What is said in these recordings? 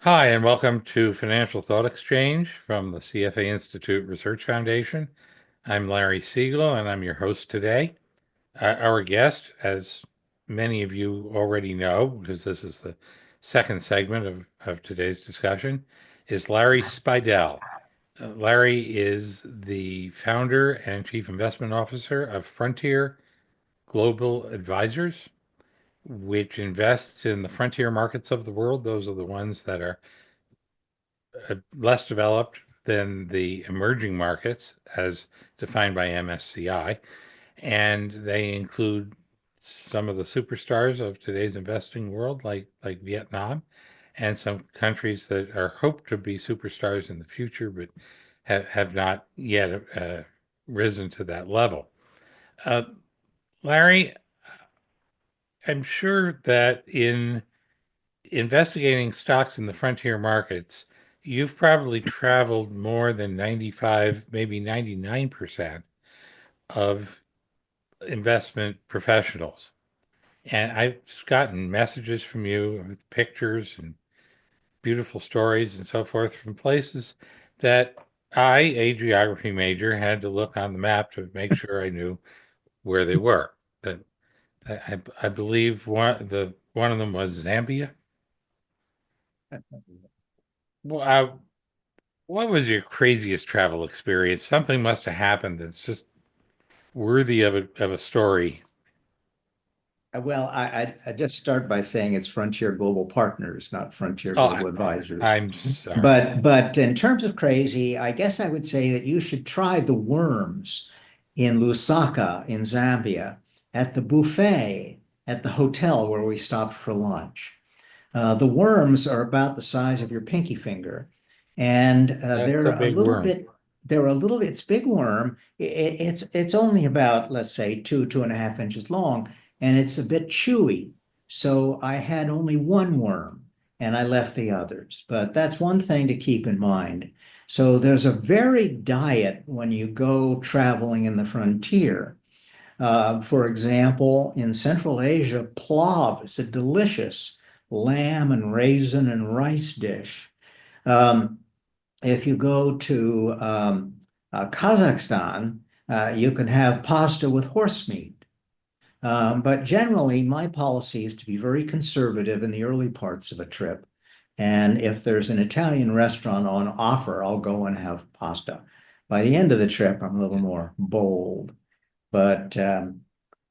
Hi, and welcome to Financial Thought Exchange from the CFA Institute Research Foundation. I'm Larry Siegel, and I'm your host today. Our guest, as many of you already know, because this is the second segment of today's discussion, is Larry Speidell. Larry is the founder and chief investment officer of Frontier Global Advisors, which invests in the frontier markets of the world. Those are the ones that are less developed than the emerging markets as defined by MSCI, and they include some of the superstars of today's investing world, like Vietnam, and some countries that are hoped to be superstars in the future, but have not yet risen to that level. Uh, Larry, I'm sure that in investigating stocks in the frontier markets, you've probably traveled more than 95, maybe 99% of investment professionals. And I've gotten messages from you with pictures and beautiful stories and so forth from places that I, a geography major, had to look on the map to make sure I knew where they were. That I believe one of them was Zambia. Well, what was your craziest travel experience? Something must have happened that's just worthy of a story. Well, I just start by saying it's Frontier Global Partners, not Frontier Oh, Global Advisors. I'm sorry. But in terms of crazy, I guess I would say that you should try the worms in Lusaka in Zambia at the buffet at the hotel where we stopped for lunch. The worms are about the size of your pinky finger, and That's a big worm. it's big worm. It's only about, let's say, 2.5 inches long, and it's a bit chewy. So I had only one worm and I left the others. But that's one thing to keep in mind. So there's a varied diet when you go traveling in the frontier. For example, in Central Asia, plov is a delicious lamb and raisin and rice dish. Um, if you go to Kazakhstan, you can have pasta with horse meat. But generally, my policy is to be very conservative in the early parts of a trip. And if there's an Italian restaurant on offer, I'll go and have pasta. By the end of the trip, I'm a little more bold. But um,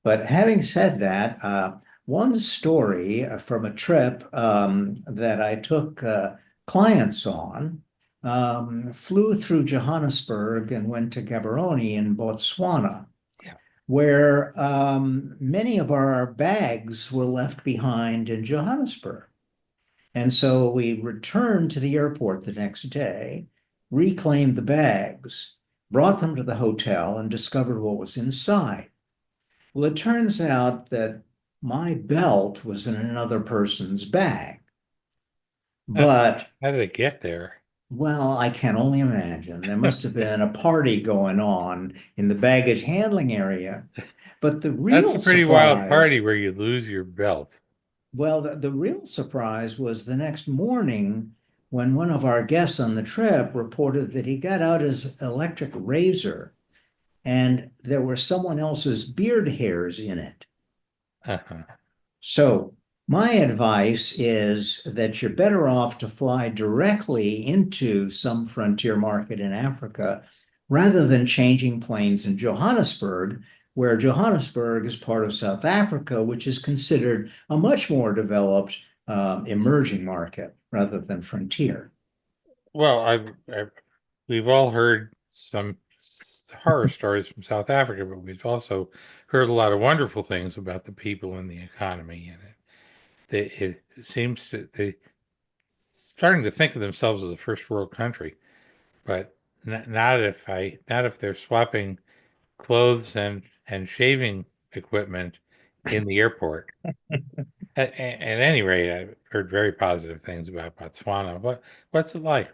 but having said that, one story from a trip that I took clients on, flew through Johannesburg and went to Gaborone in Botswana, Yeah. where many of our bags were left behind in Johannesburg. And so we returned to the airport the next day, reclaimed the bags, brought them to the hotel, and discovered what was inside. Well, it turns out that my belt was in another person's bag. Uh, But, How did it get there? well, I can only imagine. There must have been a party going on in the baggage handling area. But the That's real a pretty wild party surprise, where you lose your belt. well, the real surprise was the next morning when one of our guests on the trip reported that he got out his electric razor and there were someone else's beard hairs in it. Uh-huh. So my advice is that you're better off to fly directly into some frontier market in Africa rather than changing planes in Johannesburg, where Johannesburg is part of South Africa, which is considered a much more developed emerging market rather than frontier. Well, we've all heard some horror stories from South Africa, but we've also heard a lot of wonderful things about the people and the economy in it. It seems to they starting to think of themselves as a first world country, but not if they're swapping clothes and shaving equipment in the airport. At any rate, I've heard very positive things about Botswana. What's it like?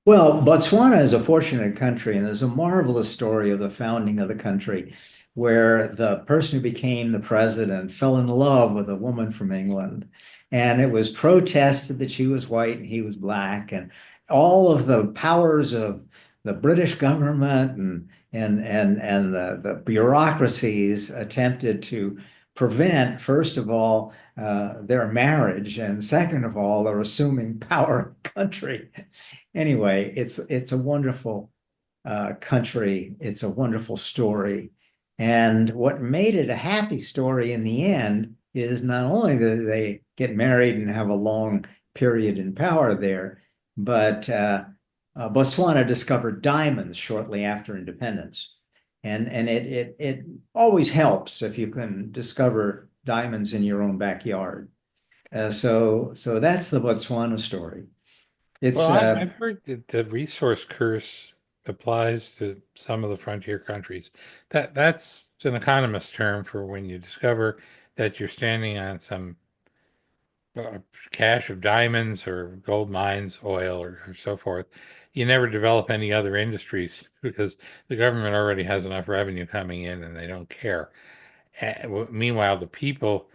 Well, Botswana is a fortunate country, and there's a marvelous story of the founding of the country where the person who became the president fell in love with a woman from England. And it was protested that she was white and he was black. And all of the powers of the British government and the bureaucracies attempted to prevent, first of all, their marriage, and second of all, their assuming power of the country. Anyway, it's a wonderful country. It's a wonderful story. And what made it a happy story in the end is not only that they get married and have a long period in power there, but Botswana discovered diamonds shortly after independence. And it always helps if you can discover diamonds in your own backyard. So that's the Botswana story. It's Well, I've heard that the resource curse applies to some of the frontier countries. That's an economist term for when you discover that you're standing on some uh, cache of diamonds or gold mines, oil, or so forth. You never develop any other industries because the government already has enough revenue coming in and they don't care. Meanwhile, the people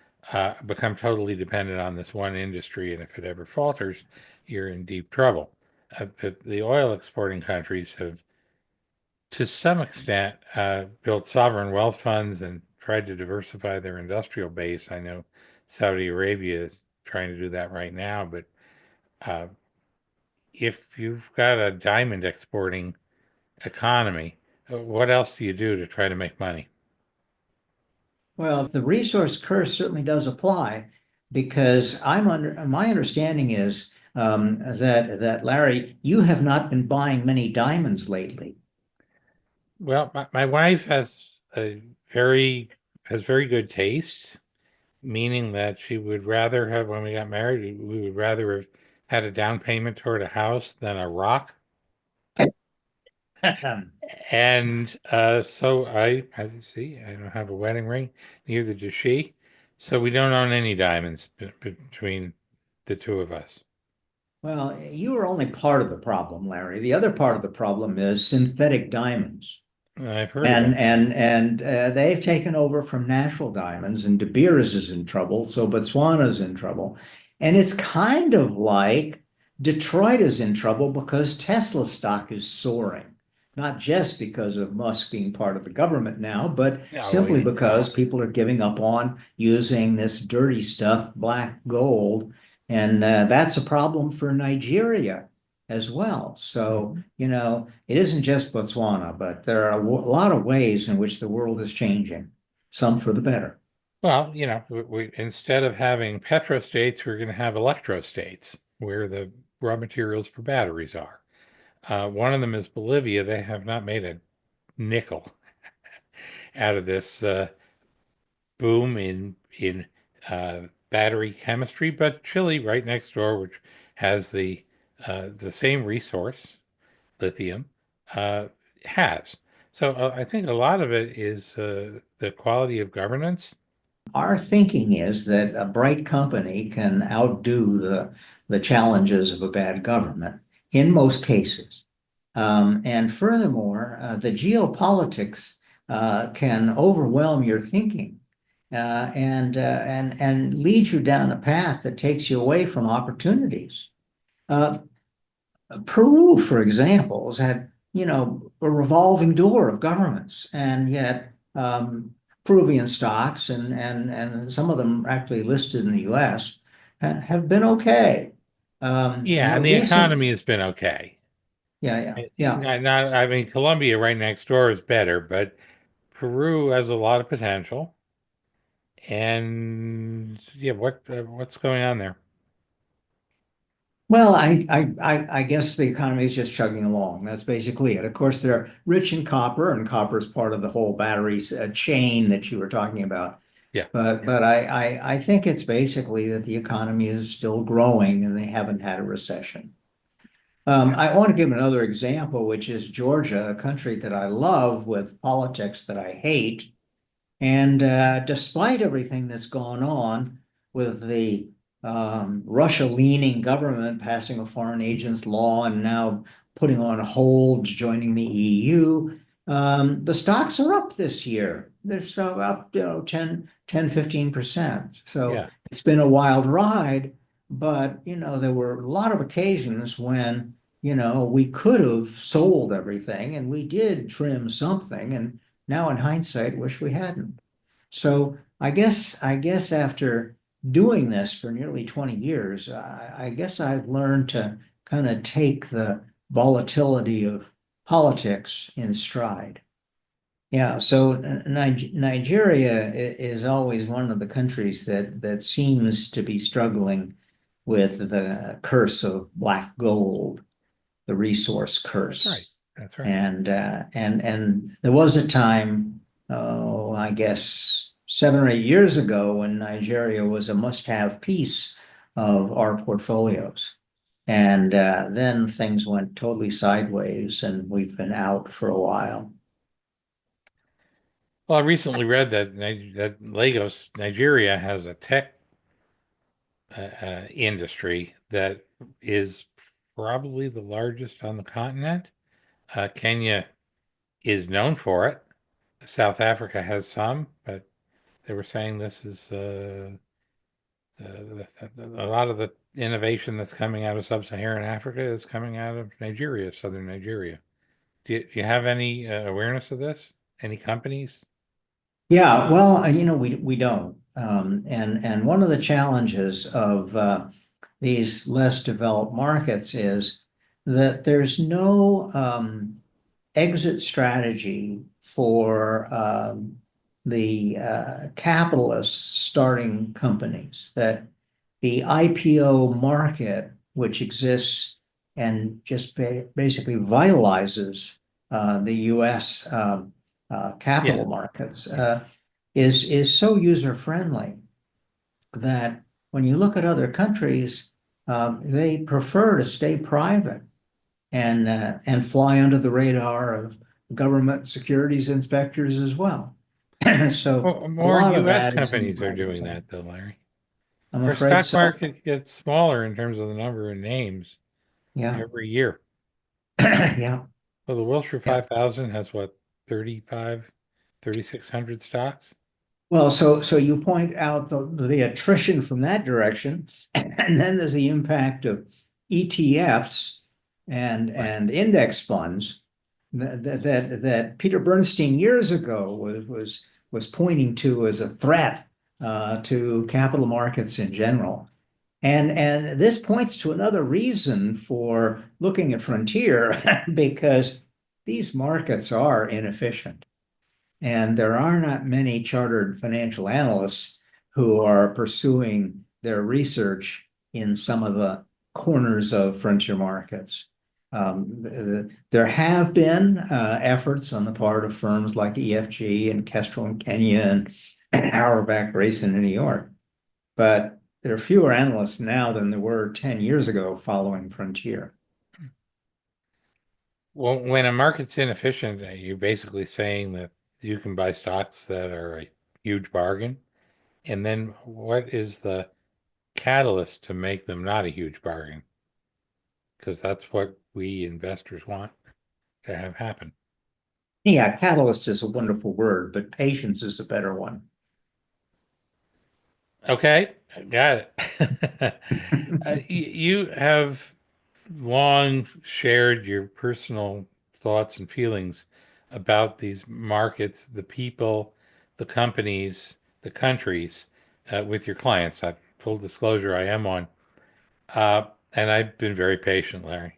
become totally dependent on this one industry, and if it ever falters, you're in deep trouble. The oil exporting countries have, to some extent, built sovereign wealth funds and tried to diversify their industrial base. I know Saudi Arabia is trying to do that right now, but uh, if you've got a diamond exporting economy, what else do you do to try to make money? Well, the resource curse certainly does apply because my understanding is that Larry, you have not been buying many diamonds lately. Well, my wife very has very good taste, meaning that she would rather have, when we got married, we would rather have had a down payment toward a house than a rock. And so as you see, I don't have a wedding ring, neither does she. So we don't own any diamonds between the two of us. Well, you are only part of the problem, Larry. The other part of the problem is synthetic diamonds. I've heard And about that. and and they've taken over from natural diamonds, and De Beers is in trouble, so Botswana's in trouble. And it's kind of like Detroit is in trouble because Tesla stock is soaring, not just because of Musk being part of the government now, but Yeah, well, simply because people are giving up on using this dirty stuff, black gold, and that's a problem for Nigeria as well. So, it isn't just Botswana, but there are a lot of ways in which the world is changing, some for the better. well, instead of having petrostates, we're going to have electrostates, where the raw materials for batteries are. One of them is Bolivia. They have not made a nickel out of this boom in battery chemistry, but Chile, right next door, which has the same resource, lithium, uh, has. So I think a lot of it is the quality of governance. Our thinking is that a bright company can outdo the challenges of a bad government in most cases. And furthermore, the geopolitics can overwhelm your thinking and lead you down a path that takes you away from opportunities. Uh, Peru, for example, has had, a revolving door of governments, and yet Peruvian stocks and some of them actually listed in the US have been okay. Yeah, More and the recent, economy has been okay. yeah, yeah, yeah. I mean, Colombia right next door is better, but Peru has a lot of potential. And yeah, what's going on there? Well, I guess the economy is just chugging along. That's basically it. Of course, they're rich in copper, and copper is part of the whole batteries chain that you were talking about. Yeah, But I think it's basically that the economy is still growing and they haven't had a recession. yeah, I want to give another example, which is Georgia, a country that I love with politics that I hate. And despite everything that's gone on with the Russia-leaning government passing a foreign agents law and now putting on hold joining the EU. The stocks are up this year. They're still up, 15%. So Yeah. it's been a wild ride, but, there were a lot of occasions when, we could have sold everything and we did trim something. And now in hindsight, wish we hadn't. So I guess after doing this for nearly 20 years, I guess I've learned to kind of take the volatility of politics in stride. Yeah, so Nigeria is always one of the countries that seems to be struggling with the curse of black gold, the resource That's right. curse. That's right. And there was a time, oh, I guess 7 or 8 years ago, when Nigeria was a must-have piece of our portfolios. And then things went totally sideways, and we've been out for a while. Well, I recently read that that Lagos, Nigeria, has a tech industry that is probably the largest on the continent. Kenya is known for it. South Africa has some, but they were saying this is a lot of the innovation that's coming out of sub-Saharan Africa is coming out of Nigeria, southern Nigeria. Do you have any awareness of this? Any companies? Yeah, well, we don't. And one of the challenges of these less developed markets is that there's no exit strategy for the capitalists starting companies. That the IPO market, which exists and just basically vitalizes the U.S. Yeah. Capital markets, is so user friendly that when you look at other countries, they prefer to stay private and fly under the radar of government securities inspectors as well. So Well, a more lot of U.S. that is in the companies are private doing side. that, though, Larry. I'm Our afraid stock so. market gets smaller in terms of the number of names Yeah. every year. Yeah. Well, the Wilshire Yeah. 5000 has what, 3,600 stocks? Well, so you point out the attrition from that direction, and then there's the impact of ETFs and Right. and index funds that Peter Bernstein years ago was pointing to as a threat to capital markets in general. And this points to another reason for looking at Frontier because these markets are inefficient. And there are not many chartered financial analysts who are pursuing their research in some of the corners of frontier markets. There have been efforts on the part of firms like EFG and Kestrel in Kenya and Auerbach Grayson in New York, but there are fewer analysts now than there were 10 years ago following Frontier. Well, when a market's inefficient, you're basically saying that you can buy stocks that are a huge bargain. And then what is the catalyst to make them not a huge bargain? Because that's what we investors want to have happen. Yeah, catalyst is a wonderful word, but patience is a better one. Okay, got it. You have long shared your personal thoughts and feelings about these markets, the people, the companies, the countries with your clients. Full disclosure, I am one. And I've been very patient, Larry.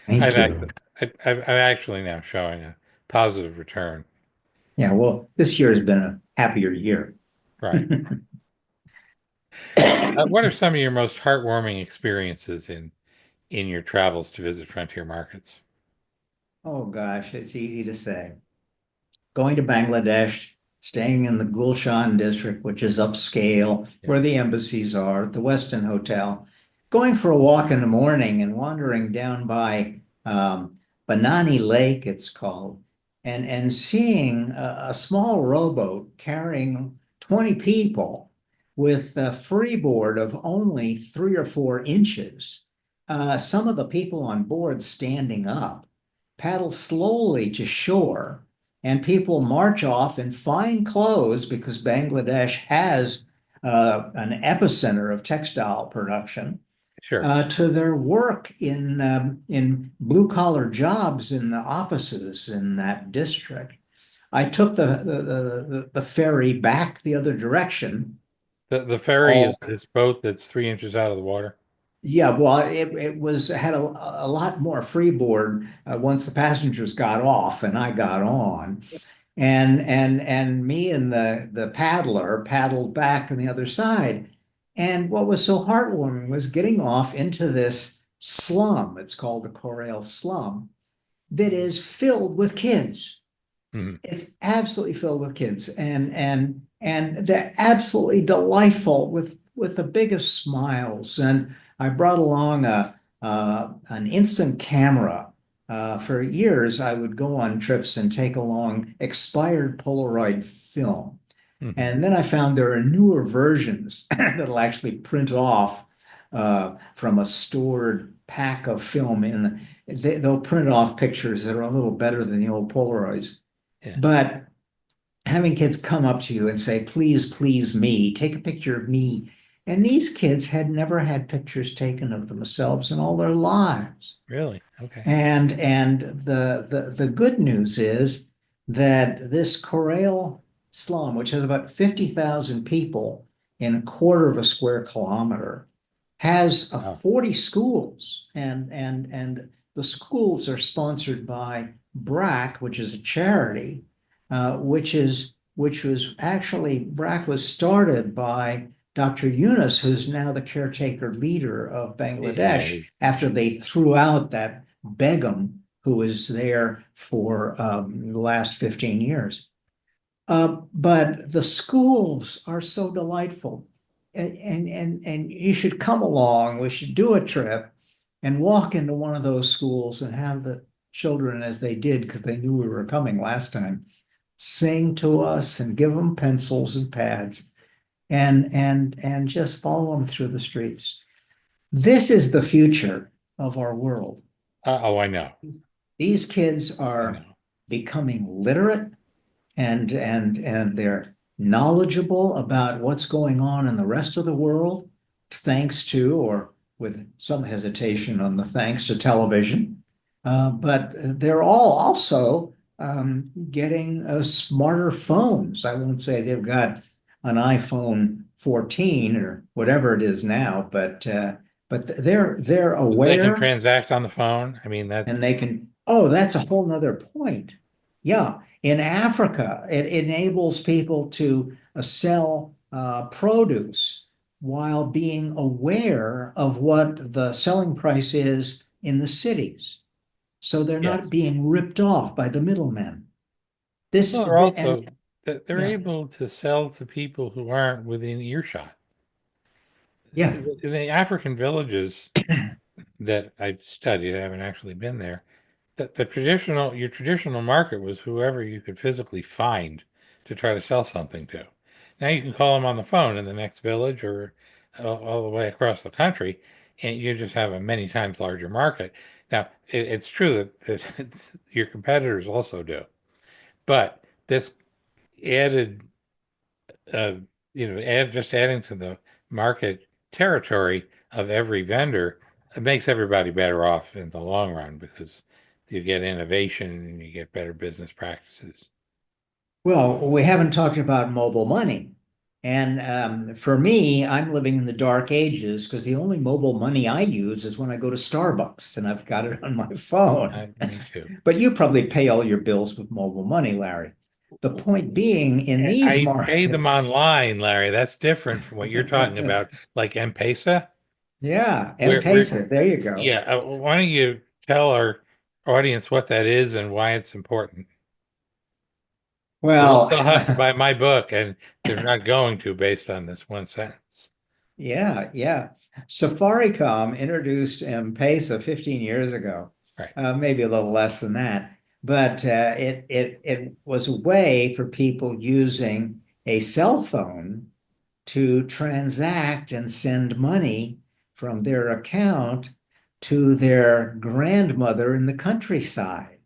Thank I've you. actually, I'm actually now showing a positive return. Yeah, well, this year has been a happier year. Right. What are some of your most heartwarming experiences in your travels to visit frontier markets? Oh gosh, it's easy to say. Going to Bangladesh, staying in the Gulshan district, which is upscale, Yeah. where the embassies are, the Westin Hotel, going for a walk in the morning and wandering down by Banani Lake, it's called, and seeing a small rowboat carrying 20 people with a freeboard of only 3 or 4 inches. Some of the people on board standing up paddle slowly to shore, and people march off in fine clothes because Bangladesh has an epicenter of textile production Sure. to their work in blue collar jobs in the offices in that district. I took the ferry back the other direction. The ferry All is this boat that's 3 inches out of the water. Yeah, well, it was had a lot more freeboard once the passengers got off and I got on, and me and the paddler paddled back on the other side. And what was so heartwarming was getting off into this slum. It's called the Coral Slum that is filled with kids. Mhm. It's absolutely filled with kids, and they're absolutely delightful with the biggest smiles. And I brought along a an instant camera. For years, I would go on trips and take along expired Polaroid film. Mhm. And then I found there are newer versions that'll actually print off from a stored pack of film they'll print off pictures that are a little better than the old Polaroids. Yeah. But having kids come up to you and say, please, please me, take a picture of me. And these kids had never had pictures taken of themselves in all their lives. Really? Okay. And the good news is that this Coral slum, which has about 50,000 people in a quarter of a square kilometer, has Wow. 40 schools, and the schools are sponsored by BRAC, which is a charity, which was actually BRAC was started by Dr. Yunus, who's now the caretaker leader of Yeah. Bangladesh after they threw out that Begum who was there for the last 15 years. But the schools are so delightful. And you should come along. We should do a trip and walk into one of those schools and have the children, as they did, because they knew we were coming last time, sing to us and give them pencils and pads and just follow them through the streets. This is the future of our world. Oh, I know. These kids I are know. becoming literate and they're knowledgeable about what's going on in the rest of the world, thanks to, or with some hesitation on the thanks to television. But they're all also getting smarter phones. I won't say they've got an iPhone 14 or whatever it is now, but they're They can aware transact on the phone. I mean, that, and they can, oh, that's a whole nother point. Yeah, in Africa, it enables people to sell produce while being aware of what the selling price is in the cities. So they're not yes. being ripped off by the middlemen. Well, they're And also that they're yeah, able to sell to people who aren't within earshot. yeah. In the African villages that I've studied, I haven't actually been there. The traditional your traditional market was whoever you could physically find to try to sell something to. Now you can call them on the phone in the next village or all the way across the country, and you just have a many times larger market. Now it's true that your competitors also do, but this added, uh, adding to the market territory of every vendor, it makes everybody better off in the long run because you get innovation and you get better business practices. Well, we haven't talked about mobile money. And for me, I'm living in the dark ages because the only mobile money I use is when I go to Starbucks and I've got it on my phone. Me too. But you probably pay all your bills with mobile money, Larry. The point being, in these I pay them markets, online, Larry. That's different from what you're talking about, like M-PESA. yeah, Where M-PESA, there you go. yeah, why don't you tell our audience what that is and why it's important? They'll Well, still have to buy my book, and they're not going to based on this one sentence. yeah, yeah. Safaricom introduced M-PESA 15 years ago, Right. maybe a little less than that. But it was a way for people using a cell phone to transact and send money from their account to their grandmother in the countryside.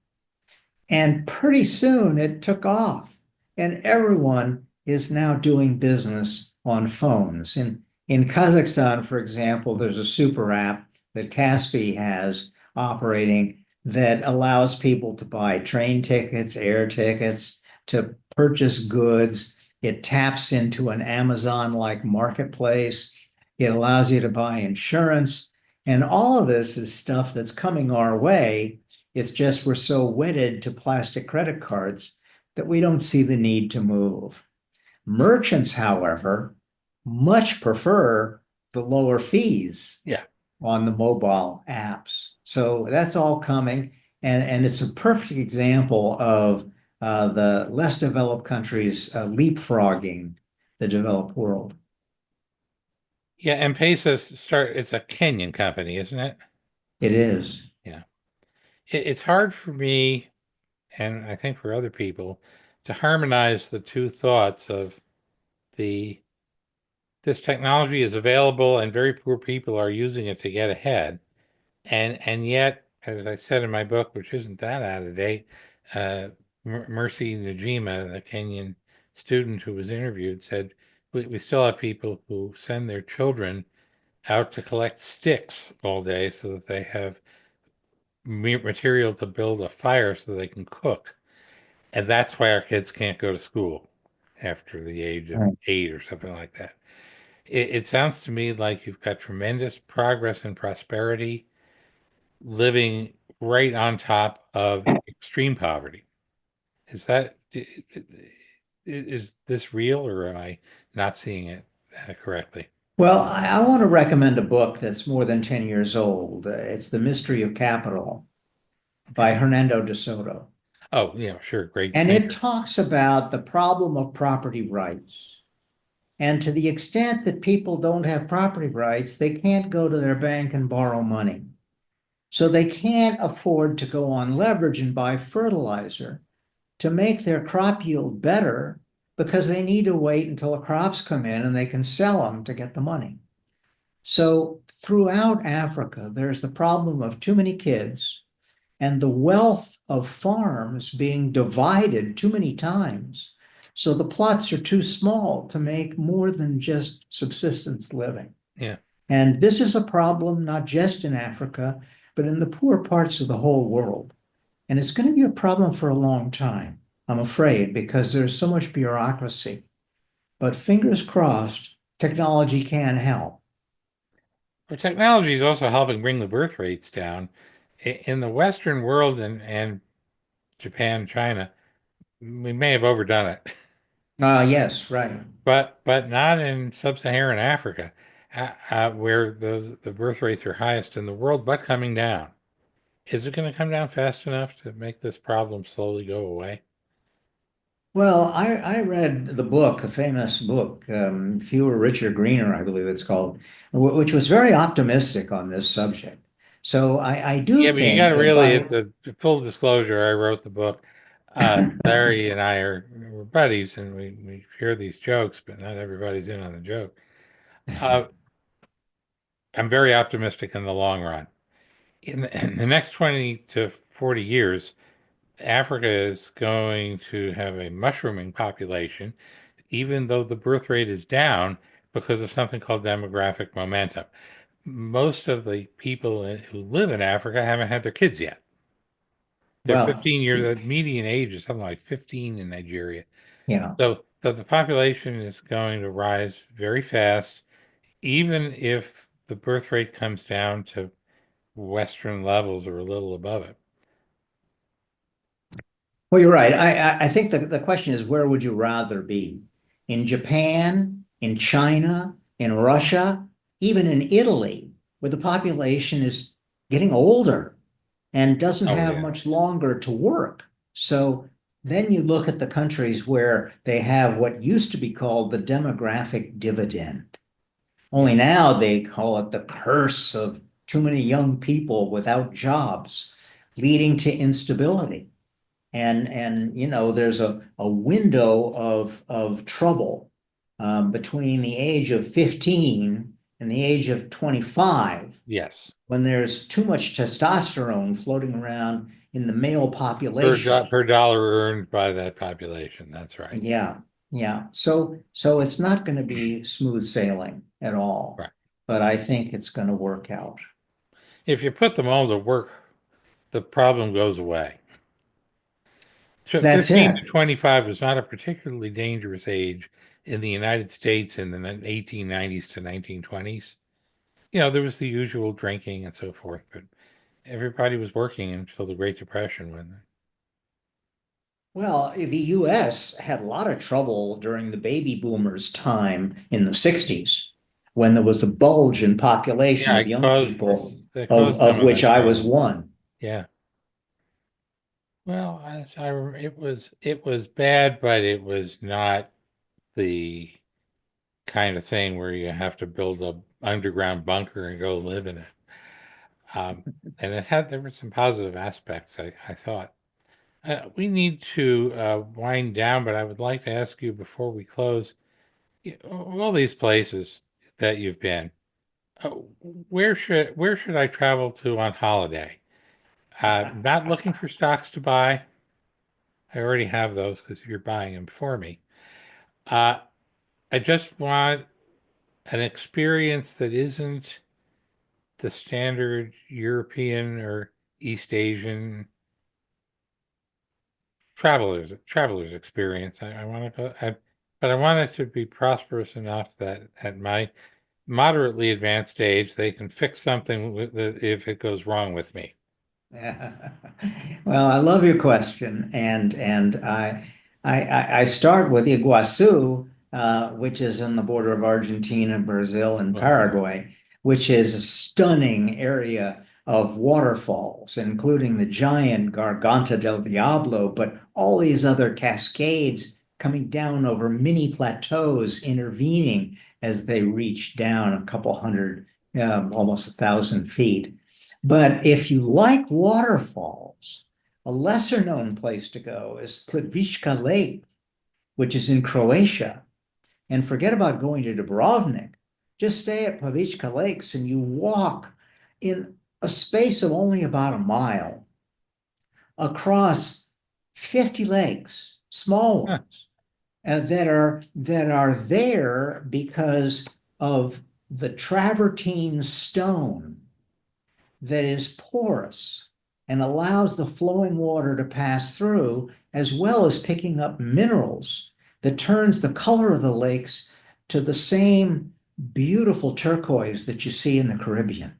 And pretty soon it took off, and everyone is now doing business on phones. In Kazakhstan, for example, there's a super app that Kaspi has operating that allows people to buy train tickets, air tickets, to purchase goods. It taps into an Amazon-like marketplace. It allows you to buy insurance. And all of this is stuff that's coming our way. It's just we're so wedded to plastic credit cards that we don't see the need to move. Merchants, however, much prefer the lower fees Yeah. on the mobile apps. So that's all coming. And it's a perfect example of the less developed countries leapfrogging the developed world. Yeah, M-PESA it's a Kenyan company, isn't it? It is. Yeah. It's hard for me, and I think for other people, to harmonize the two thoughts of the this technology is available and very poor people are using it to get ahead. And yet, as I said in my book, which isn't that out of date, Mercy Najima, the Kenyan student who was interviewed, said we still have people who send their children out to collect sticks all day so that they have material to build a fire so they can cook. And that's why our kids can't go to school after the age of Right. 8 or something like that. It sounds to me like you've got tremendous progress and prosperity living right on top of extreme poverty. Is that is this real, or am I not seeing it correctly? Well, I want to recommend a book that's more than 10 years old. It's The Mystery of Capital by Okay. Hernando de Soto. Oh, yeah, sure. Great And it thinker. talks about the problem of property rights. And to the extent that people don't have property rights, they can't go to their bank and borrow money. So they can't afford to go on leverage and buy fertilizer to make their crop yield better because they need to wait until the crops come in and they can sell them to get the money. So throughout Africa, there's the problem of too many kids and the wealth of farms being divided too many times. So the plots are too small to make more than just subsistence living. Yeah. And this is a problem not just in Africa, but in the poor parts of the whole world. And it's going to be a problem for a long time, I'm afraid, because there's so much bureaucracy. But fingers crossed, technology can help. But technology is also helping bring the birth rates down. In the Western world and Japan, China, we may have overdone it, Yes, right. but not in sub-Saharan Africa, where the birth rates are highest in the world, but coming down. Is it going to come down fast enough to make this problem slowly go away? Well, I read the book, the famous book, Fewer, Richer, Greener, I believe it's called, which was very optimistic on this subject. So I do Yeah, but you got think to that really, by, at the full disclosure, I wrote the book. Larry and I we're buddies, and we share these jokes, but not everybody's in on the joke. Uh, I'm very optimistic in the long run. In the next 20 to 40 years, Africa is going to have a mushrooming population, even though the birth rate is down because of something called demographic momentum. Most of the people who live in Africa haven't had their kids yet. They're well, 15 years, the median age is something like 15 in Nigeria. yeah. So the population is going to rise very fast, even if the birth rate comes down to Western levels or a little above it. Well, you're right. I think the question is, where would you rather be? In Japan, in China, in Russia, even in Italy, where the population is getting older and doesn't Oh, have yeah. much longer to work. So then you look at the countries where they have what used to be called the demographic dividend. Only now they call it the curse of too many young people without jobs, leading to instability. And there's a window of trouble between the age of 15 and the age of 25, Yes. when there's too much testosterone floating around in the male population. Per dollar earned by that population. That's right. Yeah, yeah. So it's not going to be smooth sailing at all, Right. but I think it's going to work out. If you put them all to work, the problem goes away. So That's 15 it. to 25 was not a particularly dangerous age in the United States in the 1890s to 1920s. There was the usual drinking and so forth, but everybody was working until the Great Depression when. Well, the US had a lot of trouble during the baby boomers' time in the 60s when there was a bulge in population Yeah, of young people, it of, caused some of of which that I was trouble. one. Yeah. Well, it was bad, but it was not the kind of thing where you have to build a underground bunker and go live in it. Um, and there were some positive aspects, I thought. We need to wind down, but I would like to ask you before we close, all these places that you've been, uh, where should I travel to on holiday? Not looking for stocks to buy. I already have those because you're buying them for me. Uh, I just want an experience that isn't the standard European or East Asian traveler's experience. I want to go, but I want it to be prosperous enough that at my moderately advanced age, they can fix something if it goes wrong with me. Well, I love your question, and I start with Iguazu, which is in the border of Argentina, Brazil, and Oh, yeah. Paraguay, which is a stunning area of waterfalls, including the giant Garganta del Diablo, but all these other cascades coming down over mini plateaus, intervening as they reach down a couple hundred, almost 1,000 feet. But if you like waterfalls, a lesser known place to go is Plitvička Lake, which is in Croatia. And forget about going to Dubrovnik. Just stay at Plitvička Lakes and you walk in a space of only about a mile across 50 lakes, small Huh. ones, that are there because of the travertine stone that is porous and allows the flowing water to pass through, as well as picking up minerals that turns the color of the lakes to the same beautiful turquoise that you see in the Caribbean.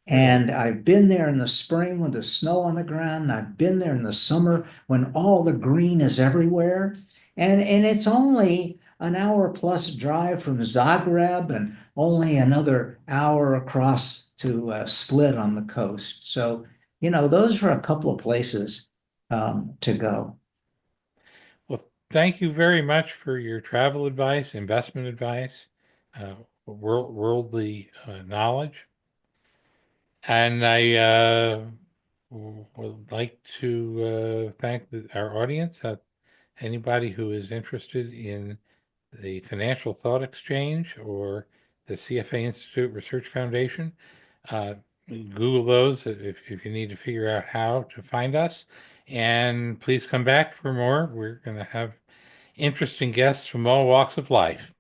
Really? And I've been there in the spring with the snow on the ground, and I've been there in the summer when all the green is everywhere. And it's only an hour plus drive from Zagreb and only another hour across to Split on the coast. So, those are a couple of places to go. Well, thank you very much for your travel advice, investment advice, worldly knowledge. And I would like to thank our audience, anybody who is interested in the Financial Thought Exchange or the CFA Institute Research Foundation. Uh, Google those if you need to figure out how to find us. And please come back for more. We're going to have interesting guests from all walks of life.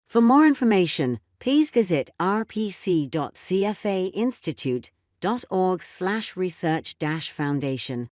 For more information, please visit rpc.cfainstitute.org/research-foundation.